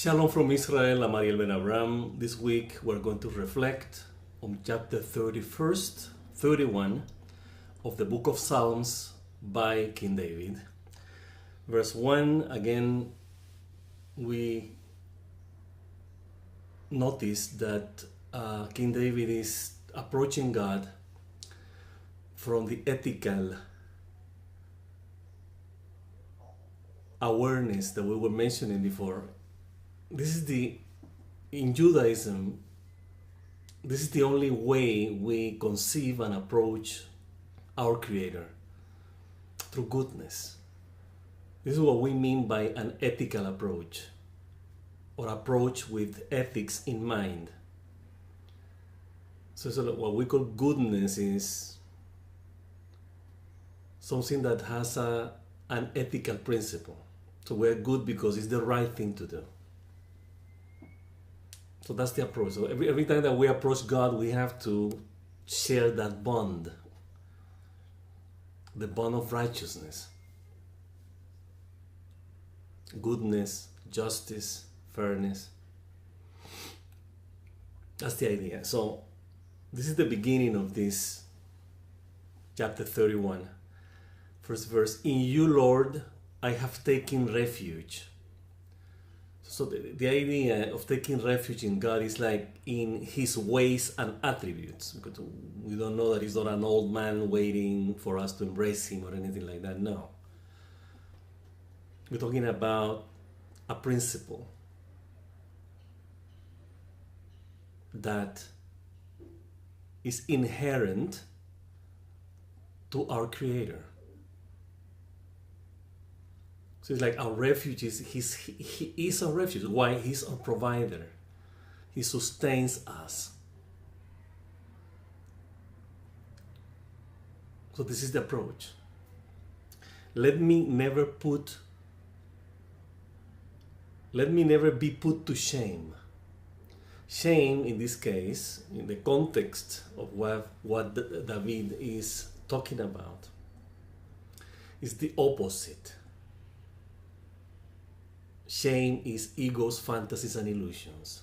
Shalom from Israel, I'm Ariel Ben Abraham. This week we're going to reflect on chapter 31 of the book of Psalms by King David. Verse 1, again, we notice that King David is approaching God from the ethical awareness that we were mentioning before. In Judaism, this is the only way we conceive and approach our Creator, through goodness. This is what we mean by an ethical approach, or approach with ethics in mind. So what we call goodness is something that has an ethical principle. So we're good because it's the right thing to do. So that's the approach. So every time that we approach God, we have to share that bond, the bond of righteousness, goodness, justice, fairness. That's the idea. So this is the beginning of this chapter 31. First verse, in you, Lord, I have taken refuge. So the idea of taking refuge in God is like in His ways and attributes. Because we don't know that He's not an old man waiting for us to embrace Him or anything like that. No. We're talking about a principle that is inherent to our Creator. So it's like our refuge He is our refuge. Why? He's our provider. He sustains us. So this is the approach. Let me never be put to shame. Shame, in this case, in the context of what David is talking about, is the opposite. Shame is egos, fantasies, and illusions.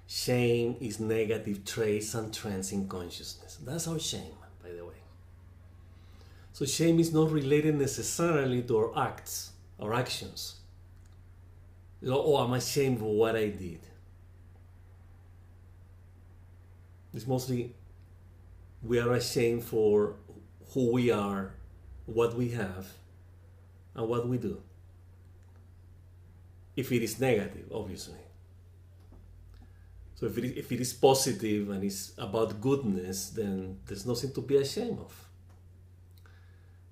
Shame is negative traits and trends in consciousness. That's our shame, by the way. So shame is not related necessarily to our acts, our actions. Oh, I'm ashamed of what I did. It's mostly we are ashamed for who we are, what we have, and what we do. If it is negative, obviously. So if it is positive and it's about goodness, then there's nothing to be ashamed of.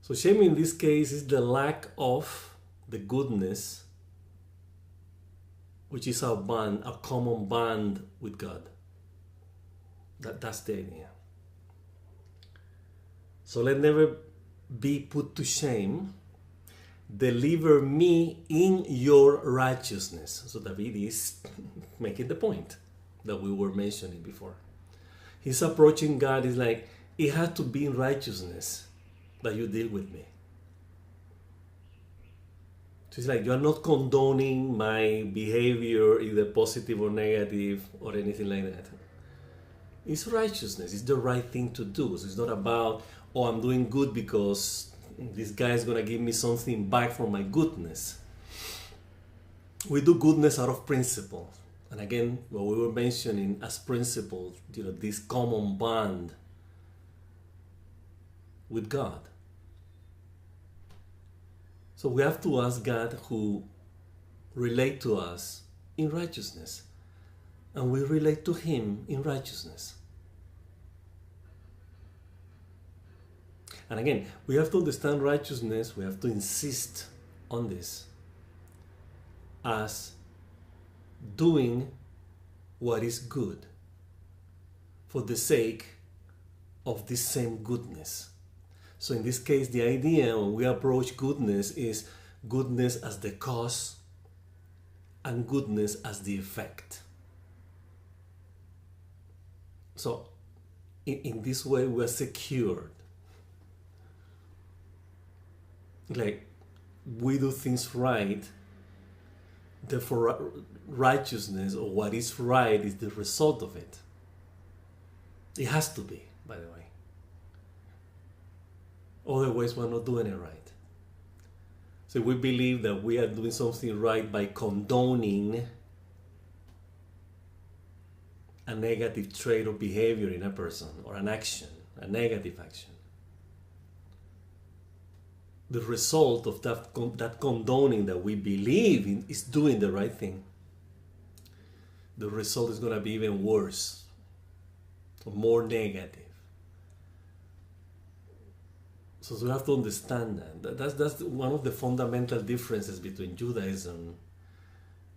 So shame in this case is the lack of the goodness, which is our bond, a common bond with God. That's the idea. So let never be put to shame. Deliver me in your righteousness. So David is making the point that we were mentioning before. He's approaching God is like, it has to be in righteousness that you deal with me. So it's like, you are not condoning my behavior, either positive or negative or anything like that. It's righteousness. It's the right thing to do. So it's not about, oh, I'm doing good because this guy is going to give me something back for my goodness. We do goodness out of principle. And again, what we were mentioning as principle, this common bond with God. So we have to ask God who relate to us in righteousness. And we relate to Him in righteousness. And again, we have to understand righteousness, we have to insist on this as doing what is good for the sake of this same goodness. So in this case, the idea when we approach goodness is goodness as the cause and goodness as the effect. So in this way, we are secured. Like, we do things right Therefore, righteousness, or what is right, is the result of it. It has to be, by the way. Otherwise, we're not doing it right. So we believe that we are doing something right by condoning a negative trait or behavior in a person, or an action, a negative action. The result of that condoning that we believe in is doing the right thing. The result is going to be even worse, or more negative. So we have to understand that. That's one of the fundamental differences between Judaism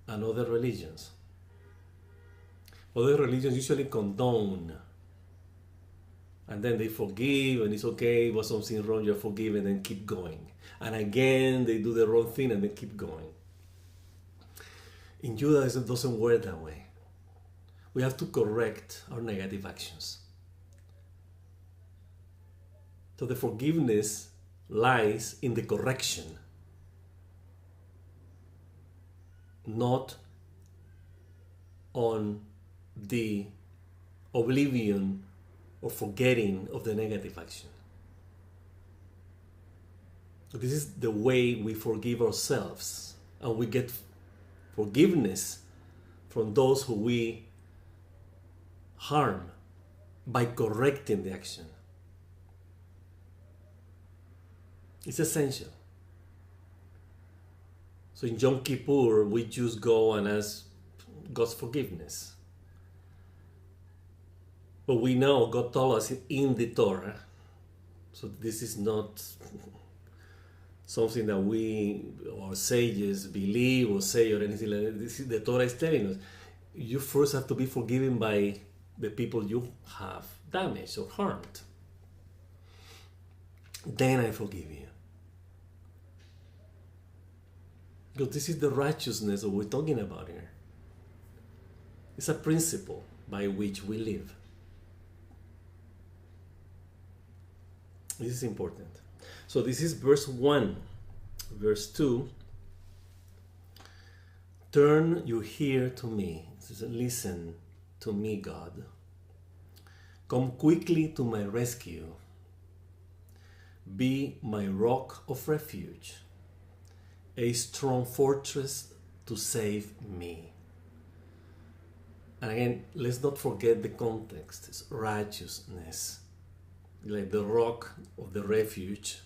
and other religions. Other religions usually condone, and then they forgive, and it's okay, it was something wrong, you're forgiven, and keep going. And again, they do the wrong thing, and then keep going. In Judaism, it doesn't work that way. We have to correct our negative actions. So the forgiveness lies in the correction, not on the oblivion or forgetting of the negative action. So this is the way we forgive ourselves, and we get forgiveness from those who we harm by correcting the action. It's essential. So in Yom Kippur, we just go and ask God's forgiveness. But we know God told us in the Torah, so this is not something that we or sages believe or say or anything like that. This is, the Torah is telling us, you first have to be forgiven by the people you have damaged or harmed. Then I forgive you. Because this is the righteousness that we're talking about here. It's a principle by which we live. This is important. So this is verse 1. Verse 2. Turn your ear to me. Listen to me, God. Come quickly to my rescue. Be my rock of refuge, a strong fortress to save me. And again, let's not forget the context. It's righteousness. Like the rock of the refuge,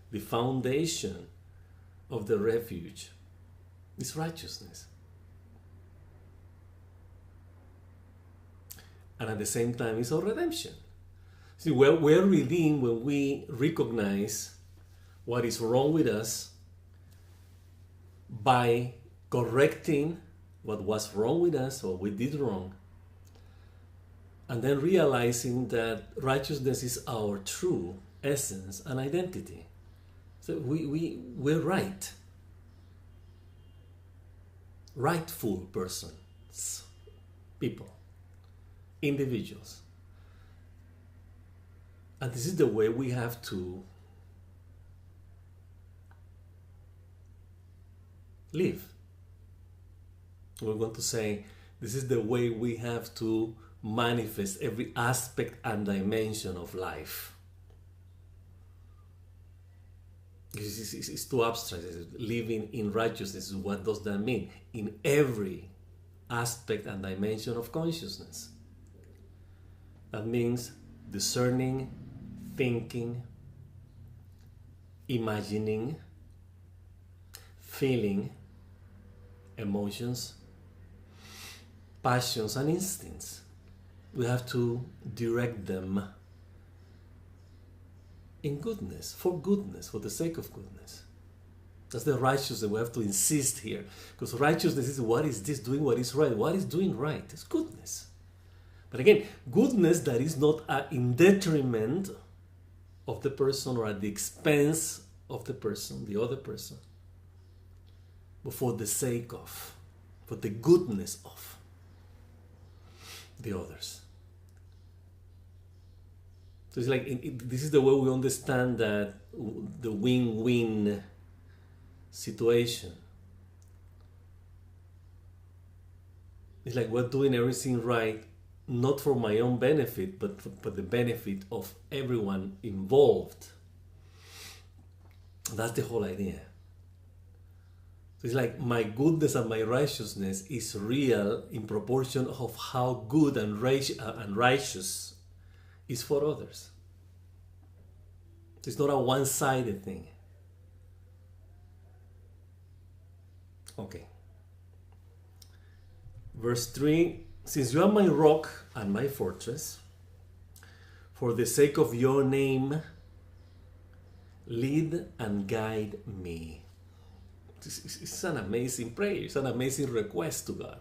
the foundation of the refuge is righteousness. And at the same time, it's our redemption. See, we're redeemed when we recognize what is wrong with us by correcting what was wrong with us, what we did wrong, and then realizing that righteousness is our true essence and identity. So we're right. Rightful persons, people, individuals. And this is the way we have to live. We're going to say this is the way we have to manifest every aspect and dimension of life. It's too abstract. Living in righteousness, what does that mean? In every aspect and dimension of consciousness. That means discerning, thinking, imagining, feeling, emotions, passions, and instincts. We have to direct them in goodness, for the sake of goodness. That's the righteousness that we have to insist here. Because righteousness is, what is this doing what is right? What is doing right? It's goodness. But again, goodness that is not in detriment of the person or at the expense of the person, the other person, but for the sake of, for the goodness of the others. So it's like, this is the way we understand that the win-win situation. It's like we're doing everything right, not for my own benefit, but for the benefit of everyone involved. That's the whole idea. So it's like my goodness and my righteousness is real in proportion of how good and righteous is for others. It's not a one-sided thing. Okay. Verse 3, since you are my rock and my fortress, for the sake of your name, lead and guide me. It's an amazing prayer. It's an amazing request to God.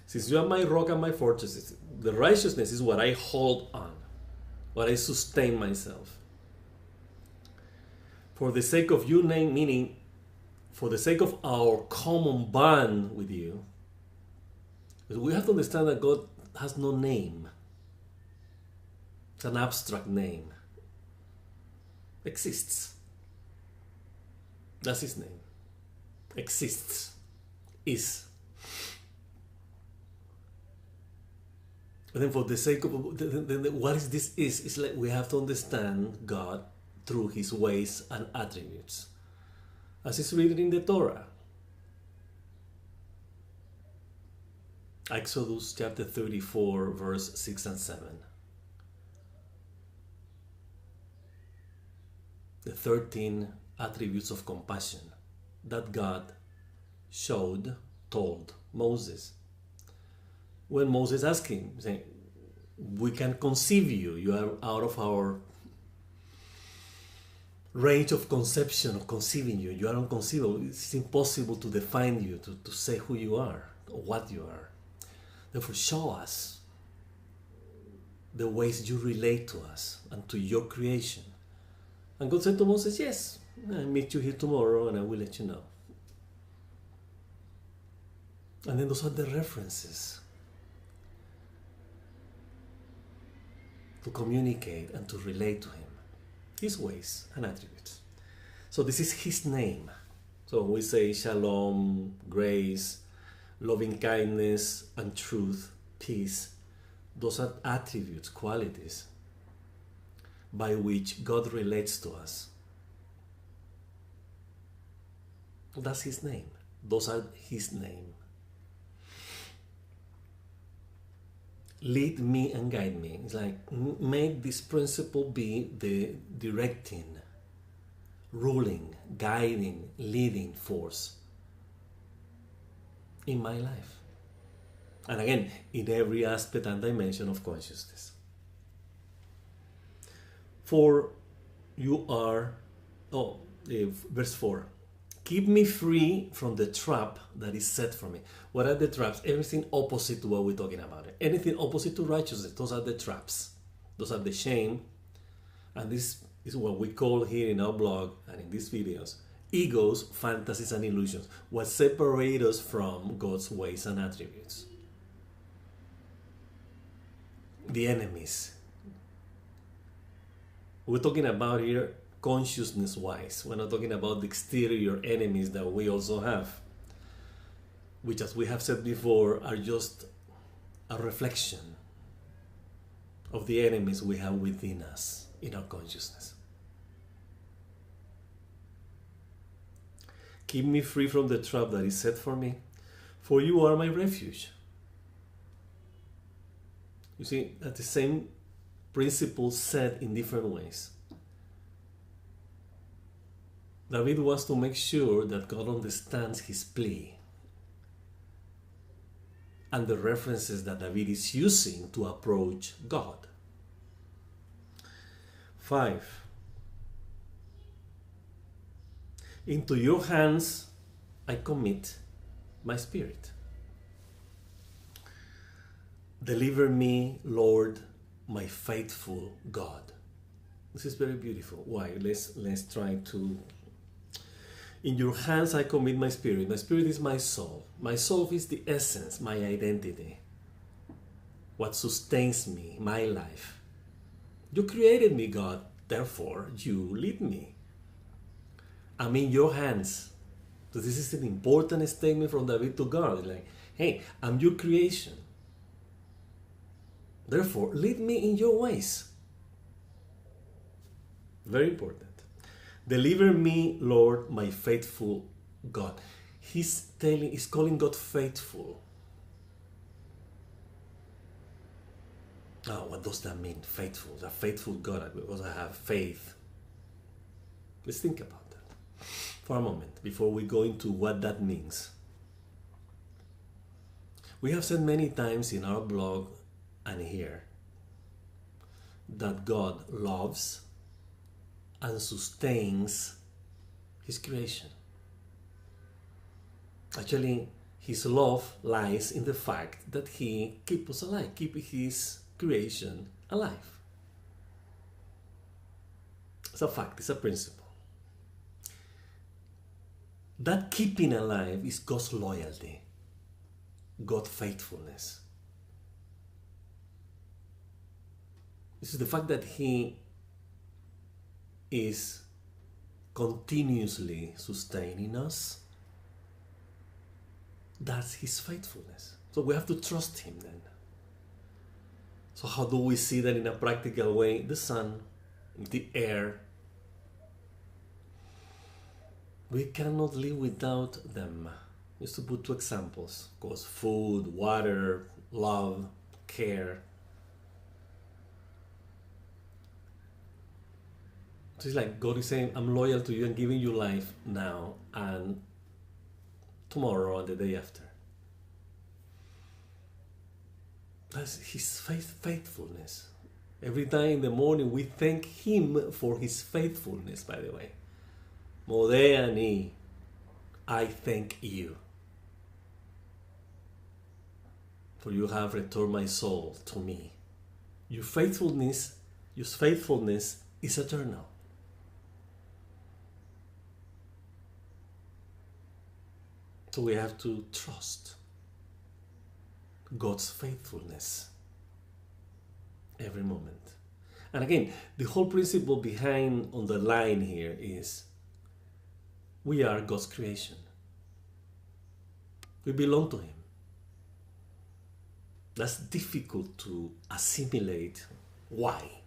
Since you are my rock and my fortress, the righteousness is what I hold on, what I sustain myself. For the sake of your name, meaning for the sake of our common bond with you, because we have to understand that God has no name. It's an abstract name. Exists. That's his name. Exists. Is. And then for the sake of, what is this is? It's like we have to understand God through his ways and attributes. As is written in the Torah. Exodus chapter 34, verse 6 and 7. The 13 attributes of compassion that God told Moses. When Moses asked him, saying, we can conceive you, you are out of our range of conception of conceiving you, you are unconceivable, it's impossible to define you, to say who you are, or what you are. Therefore, show us the ways you relate to us and to your creation. And God said to Moses, yes, I'll meet you here tomorrow and I will let you know. And then those are the references to communicate and to relate to him, his ways and attributes. So this is his name. So we say shalom, grace, loving kindness and truth, peace. Those are attributes, qualities by which God relates to us. That's his name. Those are his name. Lead me and guide me. It's like, make this principle be the directing, ruling, guiding, leading force in my life. And again, in every aspect and dimension of consciousness. For you are, verse 4, keep me free from the trap that is set for me. What are the traps? Everything opposite to what we're talking about. Anything opposite to righteousness, those are the traps. Those are the shame. And this is what we call here in our blog and in these videos, egos, fantasies, and illusions. What separate us from God's ways and attributes. The enemies. We're talking about here consciousness-wise. We're not talking about the exterior enemies that we also have, which, as we have said before, are just a reflection of the enemies we have within us, in our consciousness. Keep me free from the trap that is set for me, for you are my refuge. You see, that's the same principle said in different ways. David wants to make sure that God understands his plea and the references that David is using to approach God. 5. Into your hands I commit my spirit. Deliver me, Lord, my faithful God. This is very beautiful. Why? Let's try to... In your hands I commit my spirit. My spirit is my soul. My soul is the essence, my identity. What sustains me, my life. You created me, God. Therefore, you lead me. I'm in your hands. So this is an important statement from David to God. Like, hey, I'm your creation. Therefore, lead me in your ways. Very important. Deliver me, Lord, my faithful God. He's calling God faithful. Now, what does that mean? Faithful. A faithful God, because I have faith. Let's think about that for a moment before we go into what that means. We have said many times in our blog and here that God loves and sustains His creation. Actually, His love lies in the fact that He keeps us alive, keep His creation alive. It's a fact, it's a principle. That keeping alive is God's loyalty, God's faithfulness. This is the fact that He is continuously sustaining us. That's His faithfulness. So we have to trust Him then. So how do we see that in a practical way? The sun, the air. We cannot live without them. Just to put two examples. Of course, food, water, love, care. So it's like God is saying, I'm loyal to you and giving you life now and tomorrow and the day after. That's His faithfulness. Every time in the morning we thank Him for His faithfulness, by the way. Modeani, I thank you. For you have returned my soul to me. Your faithfulness is eternal. So we have to trust God's faithfulness every moment. And again, the whole principle behind on the line here is we are God's creation. We belong to Him. That's difficult to assimilate. Why?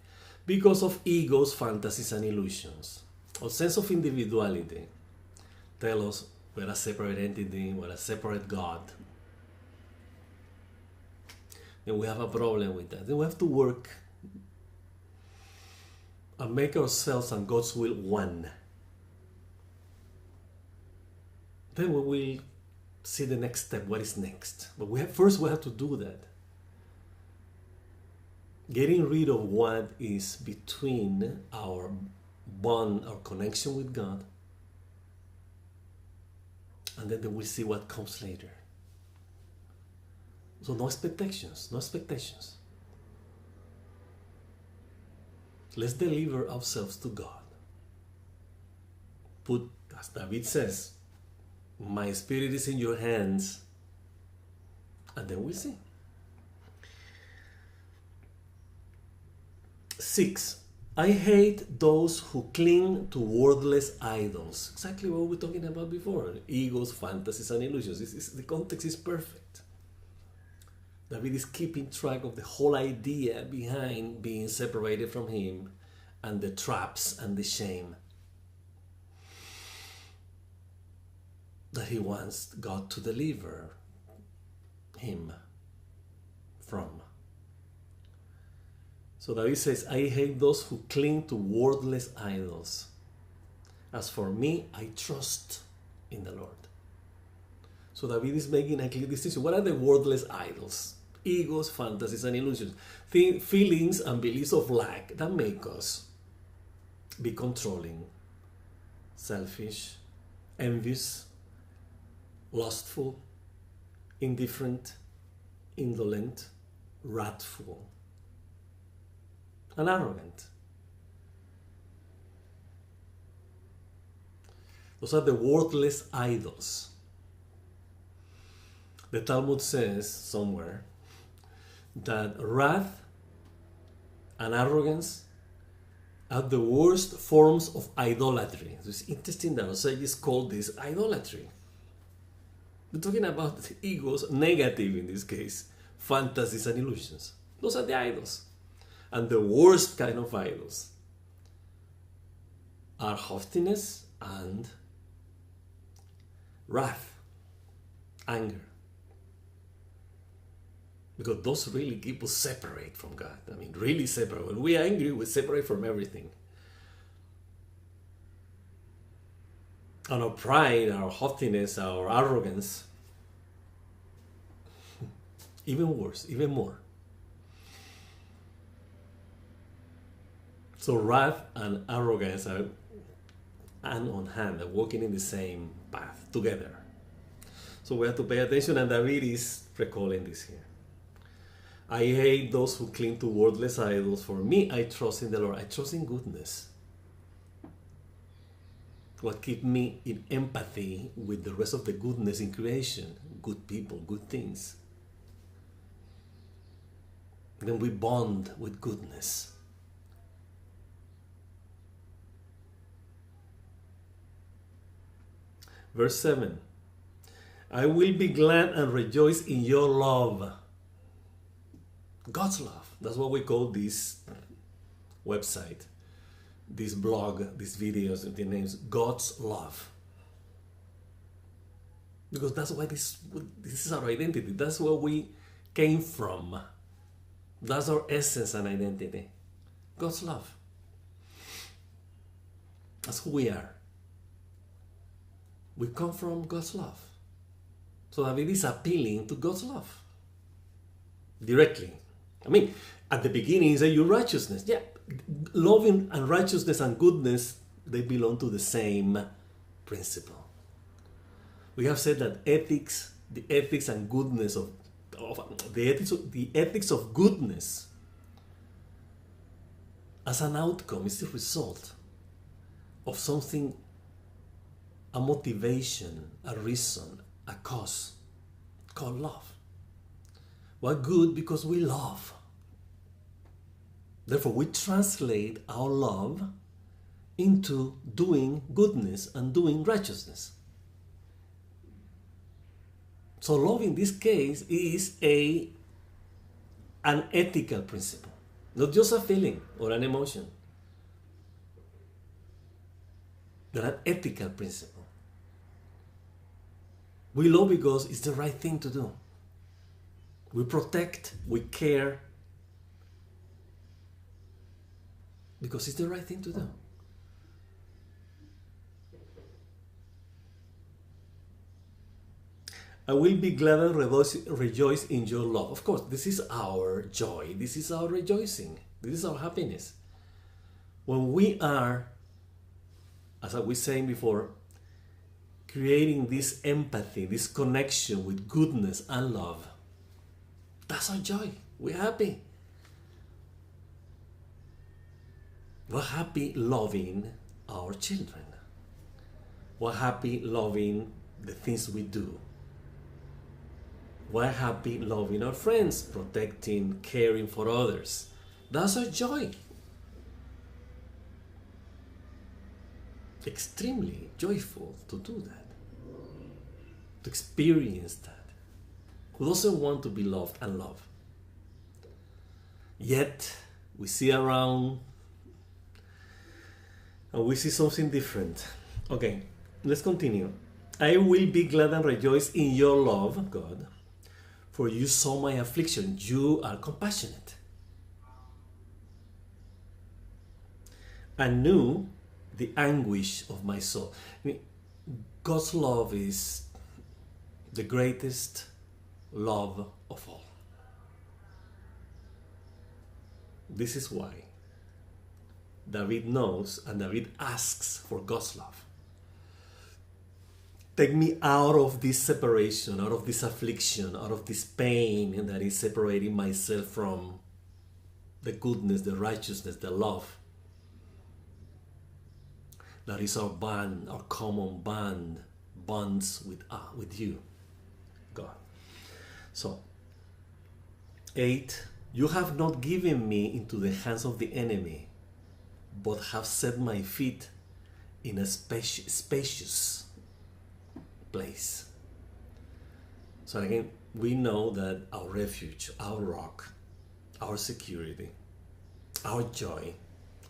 Because of egos, fantasies, and illusions. Our sense of individuality tell us we're a separate entity, we're a separate God. Then we have a problem with that. Then we have to work and make ourselves and God's will one. Then we will see the next step, what is next. But first we have to do that. Getting rid of what is between our bond, our connection with God, and then we'll see what comes later. So no expectations, no expectations. Let's deliver ourselves to God. Put, as David says, my spirit is in your hands, and then we'll see. 6. I hate those who cling to worthless idols. Exactly what we were talking about before. Egos, fantasies, and illusions. The context is perfect. David is keeping track of the whole idea behind being separated from Him and the traps and the shame that he wants God to deliver him from. So David says, I hate those who cling to worthless idols. As for me, I trust in the Lord. So David is making a clear distinction. What are the worthless idols? Egos, fantasies, and illusions. Feelings and beliefs of lack that make us be controlling, selfish, envious, lustful, indifferent, indolent, wrathful, and arrogant. Those are the worthless idols. The Talmud says somewhere that wrath and arrogance are the worst forms of idolatry. It's interesting that Xxxi called this idolatry. We're talking about egos, negative in this case, fantasies and illusions. Those are the idols. And the worst kind of idols are haughtiness and wrath, anger. Because those really keep us separate from God. I mean, really separate. When we are angry, we separate from everything. And our pride, our haughtiness, our arrogance, even worse, even more. So wrath and arrogance are hand on hand, they're walking in the same path together. So we have to pay attention, and David is recalling this here. I hate those who cling to worthless idols. For me, I trust in the Lord. I trust in goodness. What keeps me in empathy with the rest of the goodness in creation, good people, good things. Then we bond with goodness. Verse 7. I will be glad and rejoice in your love. God's love. That's what we call this website, this blog, these videos, and the names, God's love. Because that's why this is our identity. That's where we came from. That's our essence and identity. God's love. That's who we are. We come from God's love. So David is appealing to God's love directly. I mean, at the beginning, he said, your righteousness. Yeah, loving and righteousness and goodness, they belong to the same principle. We have said that the ethics and goodness the ethics of goodness as an outcome is the result of something, a motivation, a reason, a cause called love. We're good because we love. Therefore, we translate our love into doing goodness and doing righteousness. So love in this case is an ethical principle, not just a feeling or an emotion, but an ethical principle. We love because it's the right thing to do. We protect, we care, because it's the right thing to do. I will be glad and rejoice in your love. Of course, this is our joy. This is our rejoicing. This is our happiness. When we are, as I was saying before, creating this empathy, this connection with goodness and love, that's our joy. We're happy. We're happy loving our children. We're happy loving the things we do. We're happy loving our friends, protecting, caring for others. That's our joy. Extremely joyful to do that, to experience that. Who doesn't want to be loved and loved? Yet, we see around and we see something different. Okay, let's continue. I will be glad and rejoice in your love, God, for you saw my affliction. You are compassionate. And knew the anguish of my soul. I mean, God's love is the greatest love of all. This is why David knows and David asks for God's love. Take me out of this separation, out of this affliction, out of this pain that is separating myself from the goodness, the righteousness, the love. That is our bond, our common bonds with you, God. So, 8, you have not given me into the hands of the enemy. but have set my feet in a spacious place. So again, we know that our refuge, our rock, our security, our joy,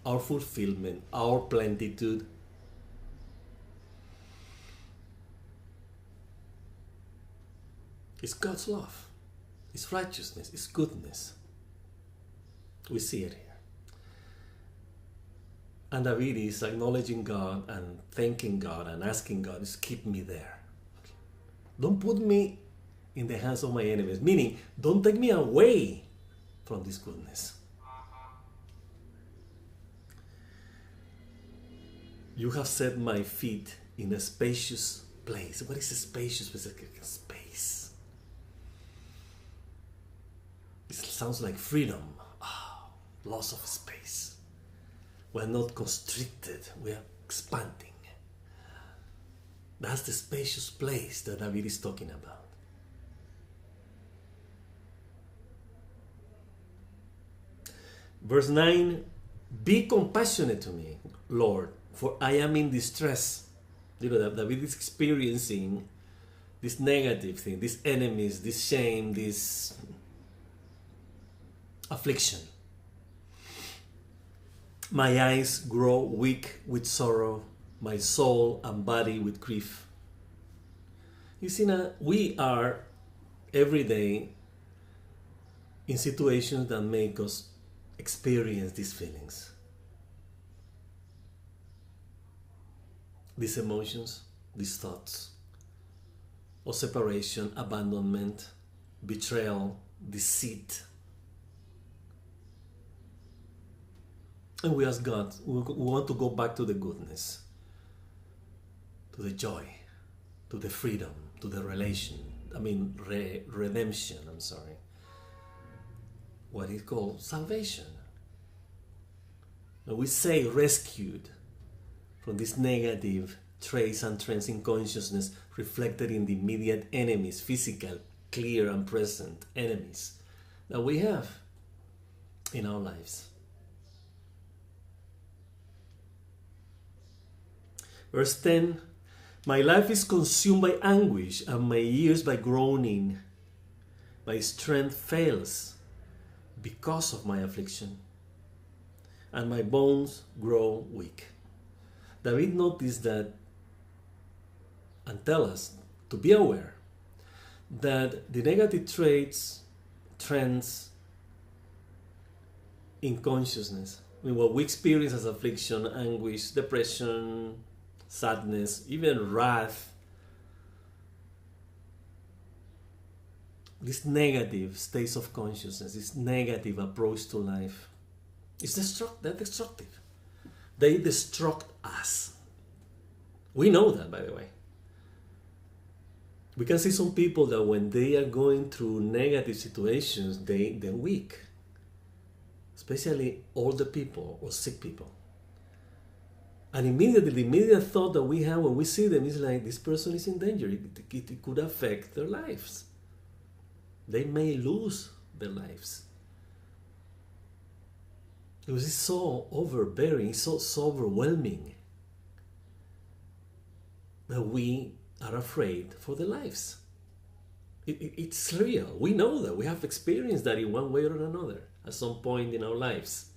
our fulfillment, our plenitude is God's love, it's righteousness, it's goodness. We see it here. And David is acknowledging God and thanking God and asking God to keep me there. Don't put me in the hands of my enemies, meaning don't take me away from this goodness. You have set my feet in a spacious place. What is a spacious space? It sounds like freedom. Loss of space. We're not constricted, we are expanding. That's the spacious place that David is talking about. Verse 9, be compassionate to me, Lord, for I am in distress. You know, that David is experiencing this negative thing, these enemies, this shame, this affliction. My eyes grow weak with sorrow, my soul and body with grief. You see, now we are every day in situations that make us experience these feelings, these emotions, these thoughts of separation, abandonment, betrayal, deceit. And we ask God, we want to go back to the goodness, to the joy, to the freedom, to the redemption, what is called salvation. And we say rescued from these negative traits and trends in consciousness reflected in the immediate enemies, physical, clear and present enemies that we have in our lives. Verse 10, my life is consumed by anguish and my years by groaning. My strength fails because of my affliction, and my bones grow weak. David noticed that and tell us to be aware that the negative traits, trends in consciousness, what we experience as affliction, anguish, depression, sadness, even wrath, this negative states of consciousness, this negative approach to life, they're destructive. They destruct us. We know that, by the way. We can see some people that when they are going through negative situations, they're weak. Especially older people or sick people. And immediately, the immediate thought that we have when we see them is like, this person is in danger. It could affect their lives. They may lose their lives. Because it's so overbearing, it's so overwhelming that we are afraid for their lives. It's real. We know that. We have experienced that in one way or another at some point in our lives.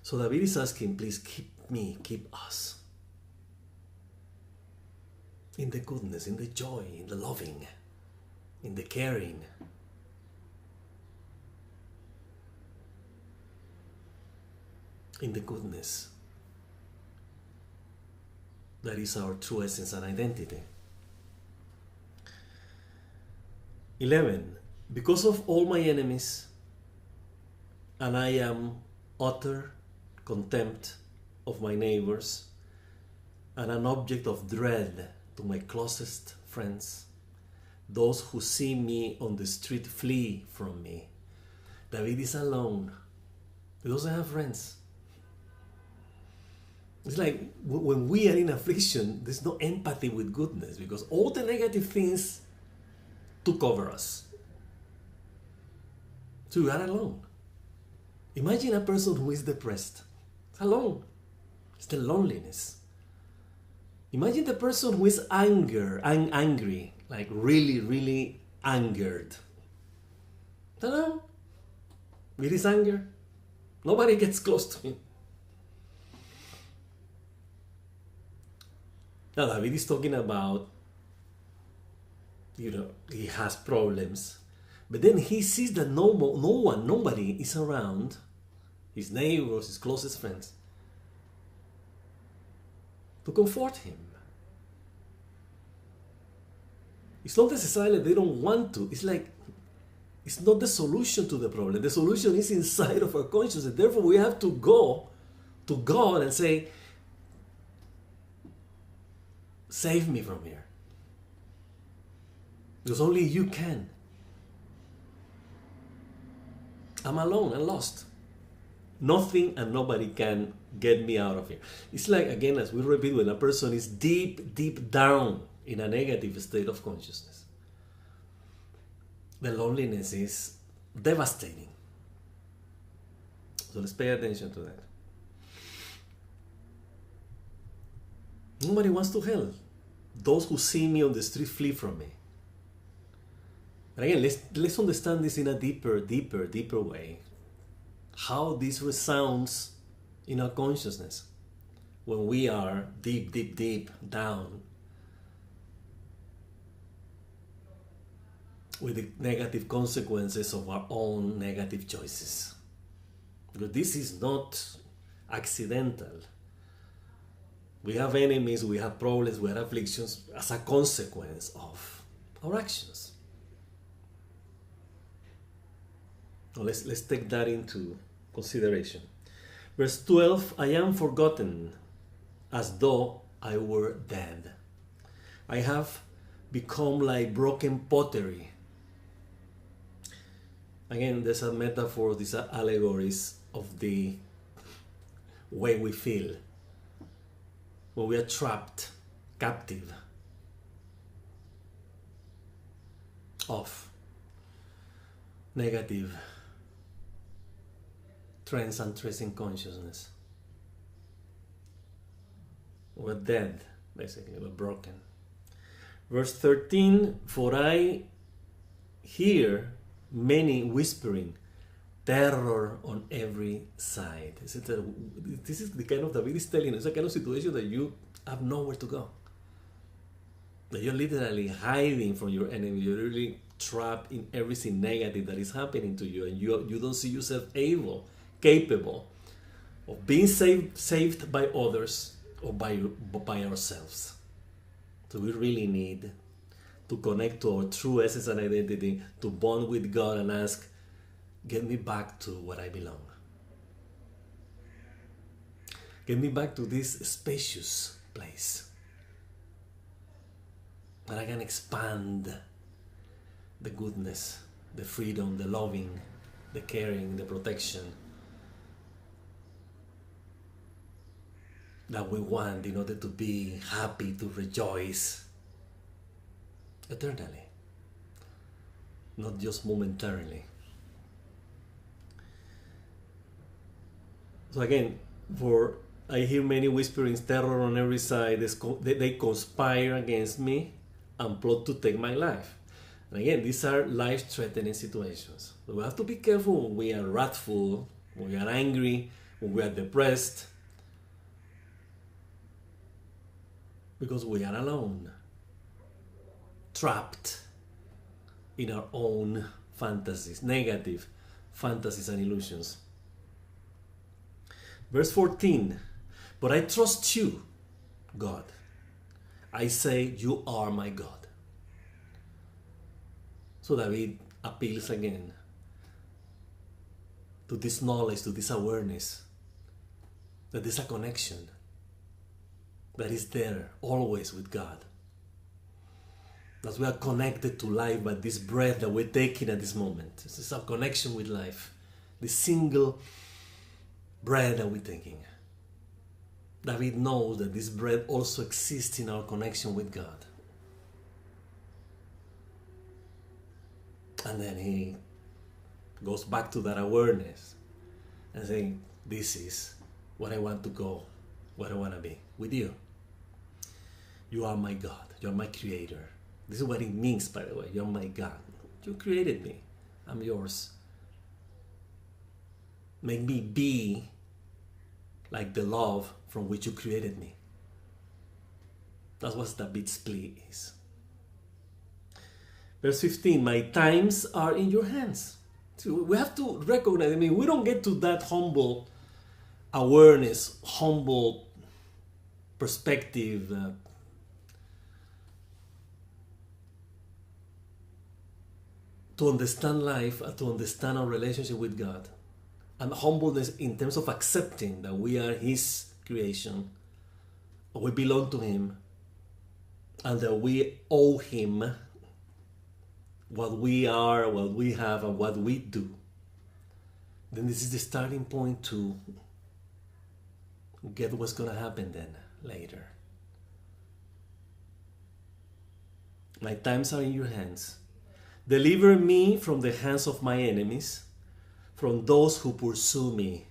So David is asking, please keep us in the goodness, in the joy, in the loving, in the caring. In the goodness. That is our true essence and identity. 11. Because of all my enemies, and I am utter contempt of my neighbors, and an object of dread to my closest friends, those who see me on the street flee from me. David is alone. He doesn't have friends. It's like when we are in affliction, there's no empathy with goodness because all the negative things took over us. So you are alone. Imagine a person who is depressed. It's alone. It's the loneliness. Imagine the person who is angry, like really, really angered. Alone. With his anger. Nobody gets close to him. Now David is talking about, he has problems. But then he sees that nobody is around, his neighbors, his closest friends, to comfort him. It's not necessarily they don't want to. It's like, it's not the solution to the problem. The solution is inside of our consciousness. Therefore, we have to go to God and say, save me from here. Because only you can. I'm alone and lost. Nothing and nobody can get me out of here. It's like, again, as we repeat, when a person is deep, deep down in a negative state of consciousness, the loneliness is devastating. So let's pay attention to that. Nobody wants to help. Those who see me on the street flee from me. But again, let's understand this in a deeper way. How this resounds in our consciousness when we are deep, deep, deep down with the negative consequences of our own negative choices. Because this is not accidental. We have enemies, we have problems, we have afflictions as a consequence of our actions. Now let's take that into consideration. Verse 12, I am forgotten as though I were dead. I have become like broken pottery. Again, there's a metaphor, these are allegories of the way we feel when we are trapped, captive of negative trends and traits in consciousness. We're dead, basically, we're broken. Verse 13, for I hear many whispering, terror on every side. This is the kind of David is telling us, it's a kind of situation that you have nowhere to go. That you're literally hiding from your enemy. You're really trapped in everything negative that is happening to you, and you don't see yourself capable of being saved by others or by ourselves. So we really need to connect to our true essence and identity, to bond with God and ask, get me back to where I belong. Get me back to this spacious place where I can expand the goodness, the freedom, the loving, the caring, the protection that we want in order to be happy, to rejoice eternally, not just momentarily. So again, for I hear many whisperings, terror on every side. They conspire against me and plot to take my life. And again, these are life-threatening situations. So we have to be careful when we are wrathful, when we are angry, when we are depressed, because we are alone, trapped in our own fantasies, negative fantasies and illusions. Verse 14, but I trust you, God. I say, you are my God. So David appeals again to this knowledge, to this awareness, that there's a connection that is there always with God. That we are connected to life by this breath that we're taking at this moment. This is our connection with life. This single breath that we're taking. David knows that this breath also exists in our connection with God. And then he goes back to that awareness and saying, this is where I want to go, where I want to be, with you. You are my God. You're my creator. This is what it means, by the way. You're my God. You created me. I'm yours. Make me be like the love from which you created me. That's what David's plea is. Verse 15, my times are in your hands. So we have to recognize, we don't get to that humble awareness, humble perspective, to understand life, to understand our relationship with God, and humbleness in terms of accepting that we are His creation, we belong to Him, and that we owe Him what we are, what we have, and what we do. Then this is the starting point to get what's going to happen then later. My times are in your hands. Deliver me from the hands of my enemies, from those who pursue me.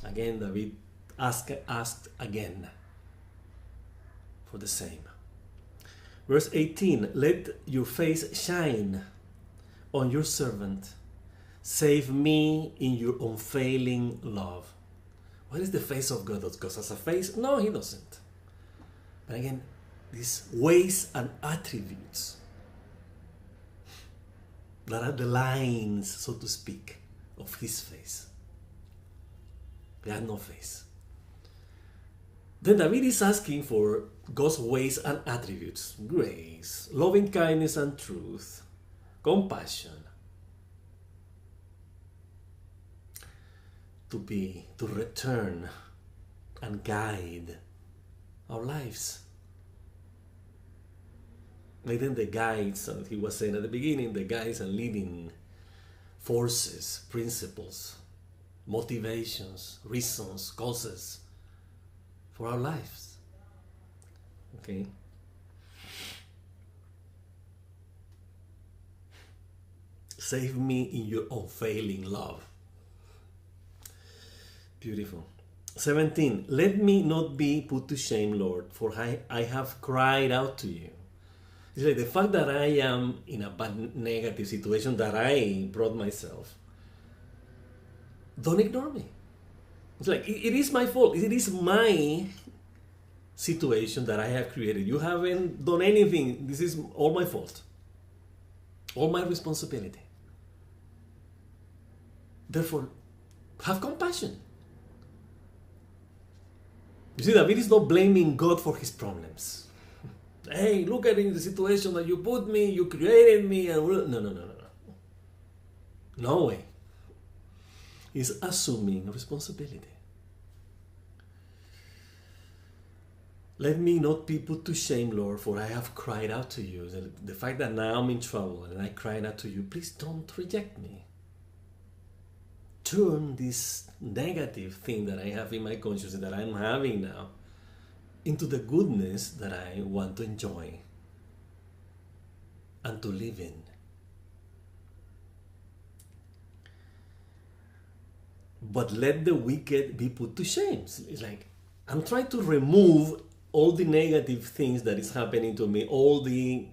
Again, David asked again for the same. Verse 18, let your face shine on your servant. Save me in your unfailing love. What is the face of God? Does God has a face? No, He doesn't. But again, these ways and attributes that are the lines, so to speak, of His face. They have no face. Then David is asking for God's ways and attributes: grace, loving kindness and truth, compassion, to return and guide our lives. Like then the guides, and he was saying at the beginning, the guides and leading forces, principles, motivations, reasons, causes for our lives. Okay? Save me in your unfailing love. Beautiful. 17. Let me not be put to shame, Lord, for I have cried out to you. It's like the fact that I am in a bad negative situation that I brought myself. Don't ignore me. It's like, it is my fault. It is my situation that I have created. You haven't done anything. This is all my fault. All my responsibility. Therefore, have compassion. You see, David is not blaming God for his problems. Hey, look at the situation that you put me, you created me, and no. No way. He's assuming responsibility. Let me not be put to shame, Lord, for I have cried out to you. The fact that now I'm in trouble and I cried out to you, please don't reject me. Turn this negative thing that I have in my conscience, that I'm having now, into the goodness that I want to enjoy and to live in. But let the wicked be put to shame. It's like, I'm trying to remove all the negative things that is happening to me, all the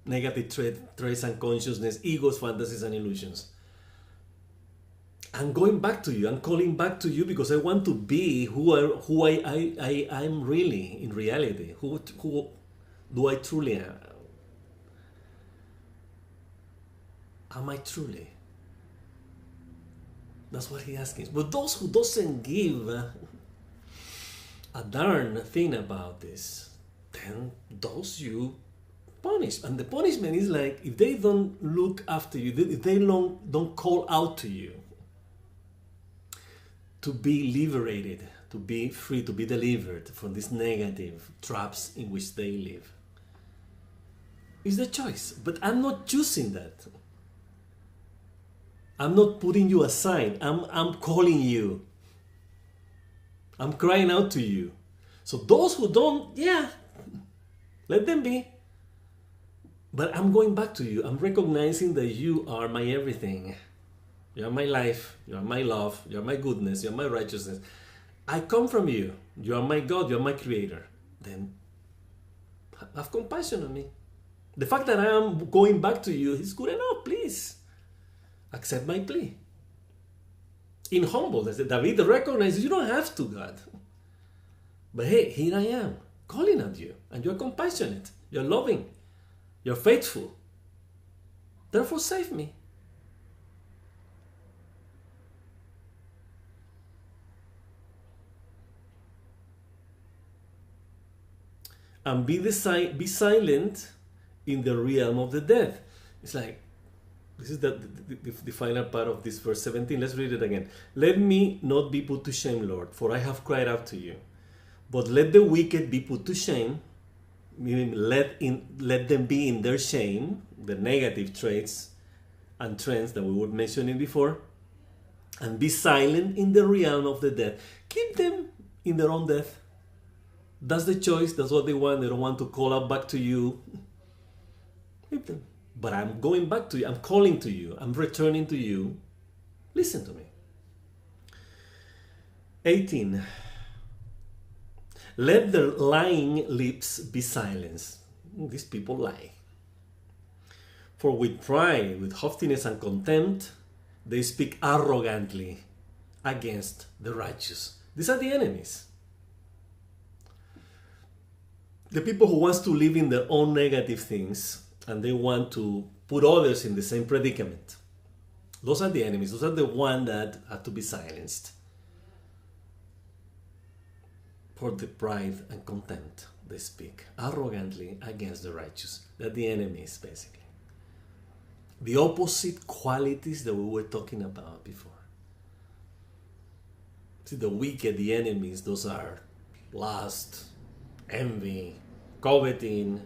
negative traits and consciousness, egos, fantasies, and illusions. I'm going back to you. I'm calling back to you because I want to be who I'm really in reality. Who do I truly am? Am I truly? That's what he asks. But those who doesn't give a darn thing about this, then those you punish. And the punishment is like, if they don't look after you, if they don't call out to you, to be liberated, to be free, to be delivered from these negative traps in which they live. It's the choice, but I'm not choosing that. I'm not putting you aside. I'm calling you. I'm crying out to you. So those who don't, let them be. But I'm going back to you. I'm recognizing that you are my everything. You are my life. You are my love. You are my goodness. You are my righteousness. I come from you. You are my God. You are my creator. Then have compassion on me. The fact that I am going back to you is good enough. Please accept my plea. In humble, David recognizes you don't have to, God. But hey, here I am, calling at you. And you're compassionate. You're loving. You're faithful. Therefore, save me. And be silent in the realm of the dead. It's like, this is the final part of this verse 17. Let's read it again. Let me not be put to shame, Lord, for I have cried out to you. But let the wicked be put to shame, meaning let them be in their shame, the negative traits and trends that we were mentioning before, and be silent in the realm of the dead. Keep them in their own death. That's the choice. That's what they want. They don't want to call up back to you. Keep them. But I'm going back to you. I'm calling to you. I'm returning to you. Listen to me. 18. Let their lying lips be silenced. These people lie. For with pride, with haughtiness and contempt, they speak arrogantly against the righteous. These are the enemies. The people who want to live in their own negative things and they want to put others in the same predicament. Those are the enemies. Those are the ones that have to be silenced. For the pride and contempt they speak arrogantly against the righteous. They're the enemies, basically. The opposite qualities that we were talking about before. See, the wicked, the enemies, those are lust, envy, coveting,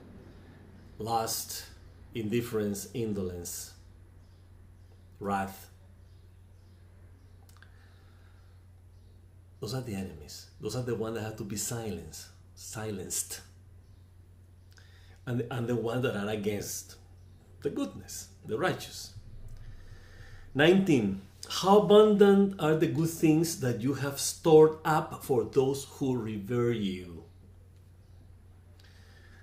lust, indifference, indolence, wrath. Those are the enemies. Those are the ones that have to be silenced. And the ones that are against the goodness, the righteous. 19. How abundant are the good things that you have stored up for those who revere you,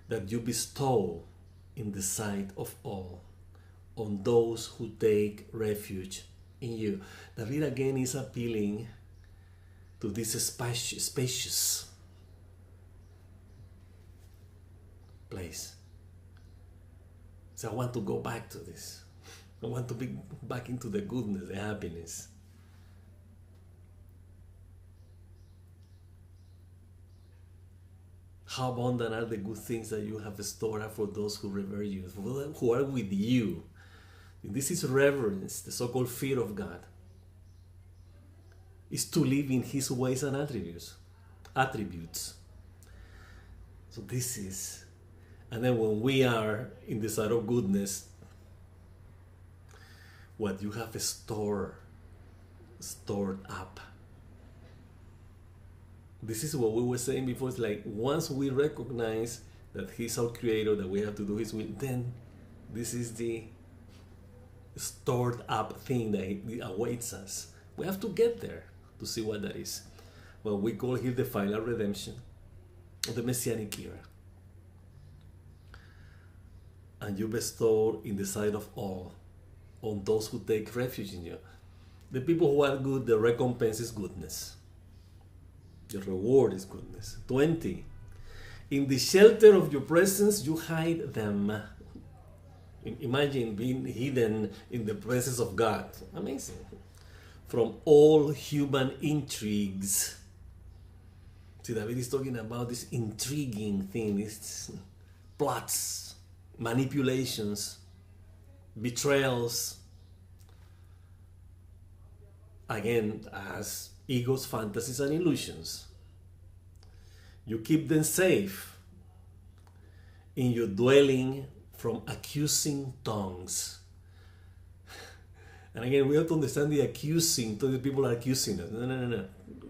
that you bestow in the sight of all on those who take refuge in you. David again is appealing to this spacious place. So I want to go back to this. I want to be back into the goodness, the happiness. How abundant are the good things that you have stored up for those who revere you, who are with you. This is reverence, the so-called fear of God. Is to live in His ways and attributes. So this is, and then when we are in the side of goodness, what you have stored up. This is what we were saying before. It's like once we recognize that He's our creator, that we have to do His will, then this is the stored up thing that awaits us. We have to get there to see what that is. Well, we call here the final redemption of the Messianic era. And you bestow in the sight of all on those who take refuge in you. The people who are good, the recompense is goodness. The reward is goodness. 20. In the shelter of your presence, you hide them. Imagine being hidden in the presence of God. Amazing. From all human intrigues. See, David is talking about this intriguing thing, these plots, manipulations, betrayals. Again, as egos, fantasies, and illusions. You keep them safe in your dwelling from accusing tongues. And again, we have to understand the accusing. The people are accusing us. No.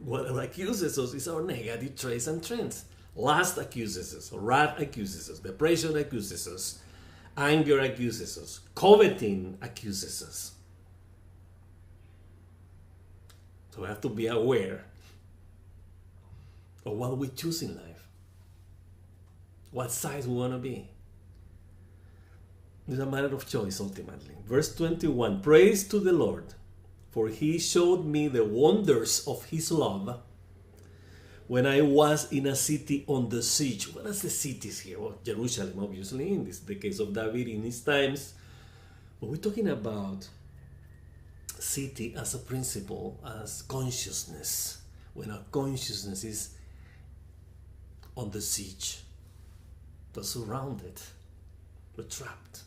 What accuses us is our negative traits and trends. Lust accuses us. Wrath accuses us. Depression accuses us. Anger accuses us. Coveting accuses us. So we have to be aware of what we choose in life, what size we want to be. It's a matter of choice ultimately. Verse 21, praise to the Lord, for he showed me the wonders of his love when I was in a city on the siege. What are the cities here? Well, Jerusalem, obviously, in this the case of David in his times. But we're talking about city as a principle, as consciousness. When our consciousness is on the siege, we're surrounded, we're trapped.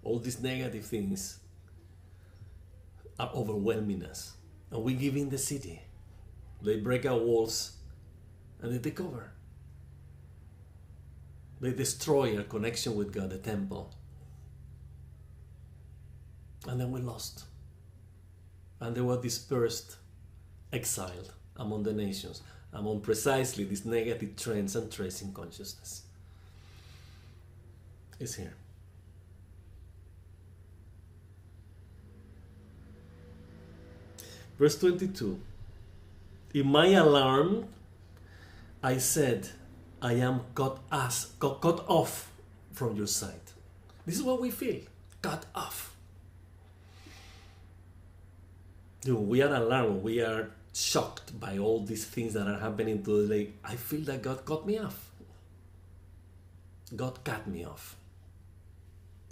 All these negative things are overwhelming us, and we give in the city. They break our walls and they take over. They destroy our connection with God, the temple. And then we're lost. And they were dispersed, exiled among the nations, among precisely these negative trends and traits in consciousness. It's here. Verse 22. In my alarm, I said, I am cut off from your sight. This is what we feel, cut off. We are alarmed, we are shocked by all these things that are happening today. I feel that God cut me off. God cut me off.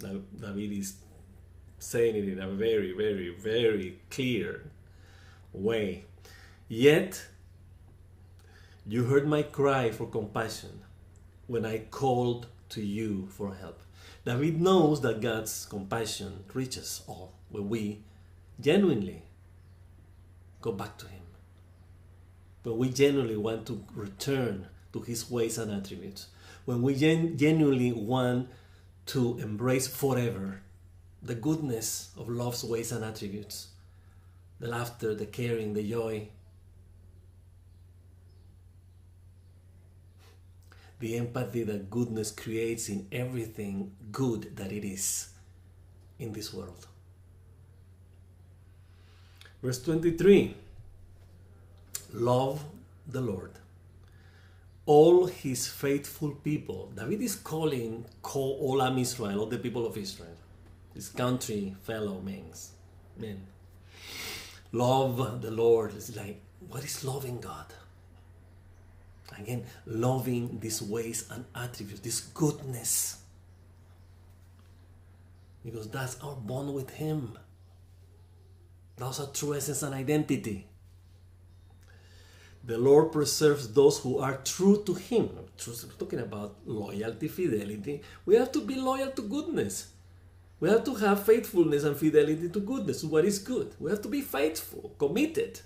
Now, David is saying it in a very, very, very clear way. Yet, you heard my cry for compassion when I called to you for help. David knows that God's compassion reaches all when we genuinely go back to him. When we genuinely want to return to his ways and attributes. When we genuinely want to embrace forever the goodness of love's ways and attributes. The laughter, the caring, the joy. The empathy that goodness creates in everything good that it is in this world. Verse 23. Love the Lord, all his faithful people. David is calling all Israel, all the people of Israel, his country fellow men. Love the Lord. It's like, what is loving God? Again, loving these ways and attributes, this goodness. Because that's our bond with him. That's our true essence and identity. The Lord preserves those who are true to him. We're talking about loyalty, fidelity. We have to be loyal to goodness. We have to have faithfulness and fidelity to goodness, to what is good. We have to be faithful, committed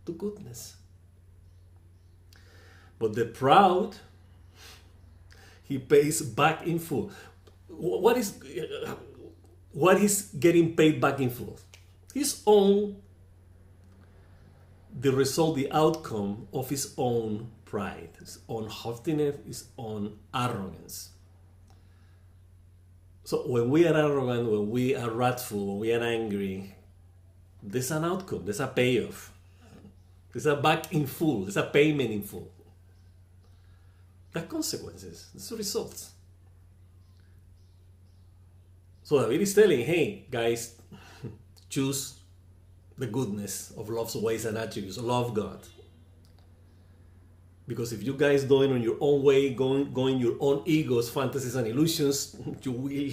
to goodness. But the proud, he pays back in full. What is getting paid back in full? The outcome of his own pride, his own haughtiness, his own arrogance. So when we are arrogant, when we are wrathful, when we are angry, there's an outcome, there's a payoff. There's a back in full, there's a payment in full. The consequences, there's the results. So David is telling, hey guys, choose the goodness of love's ways and attributes. Love God. Because if you guys going on your own way, going your own egos, fantasies and illusions, you will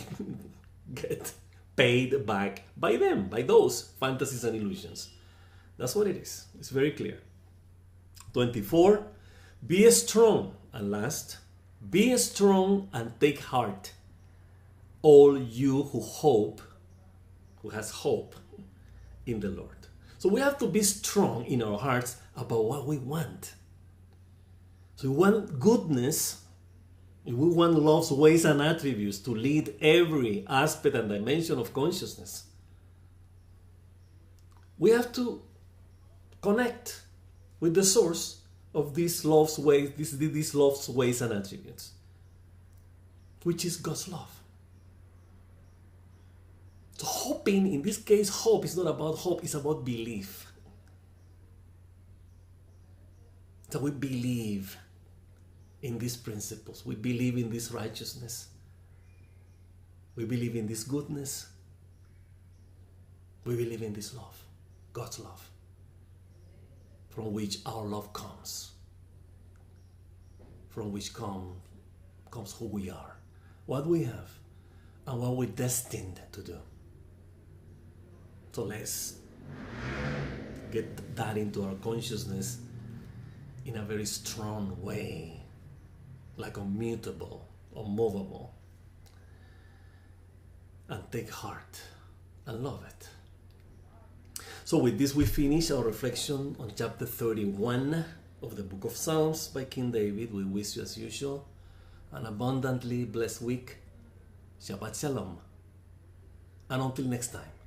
get paid back by them, by those fantasies and illusions. That's what it is. It's very clear. 24, be strong. And last, be strong and take heart, all you who has hope in the Lord. So we have to be strong in our hearts about what we want. So we want goodness, we want love's ways and attributes to lead every aspect and dimension of consciousness. We have to connect with the source of these love's ways, these love's ways and attributes, which is God's love. So hoping, in this case, hope is not about hope, it's about belief. that we believe in these principles. We believe in this righteousness. We believe in this goodness. We believe in this love, God's love, from which our love comes, from which comes who we are, what we have, and what we're destined to do. So let's get that into our consciousness in a very strong way, like unmutable, unmovable, and take heart and love it. So with this we finish our reflection on chapter 31 of the book of Psalms by King David. We wish you, as usual, an abundantly blessed week. Shabbat Shalom. And until next time.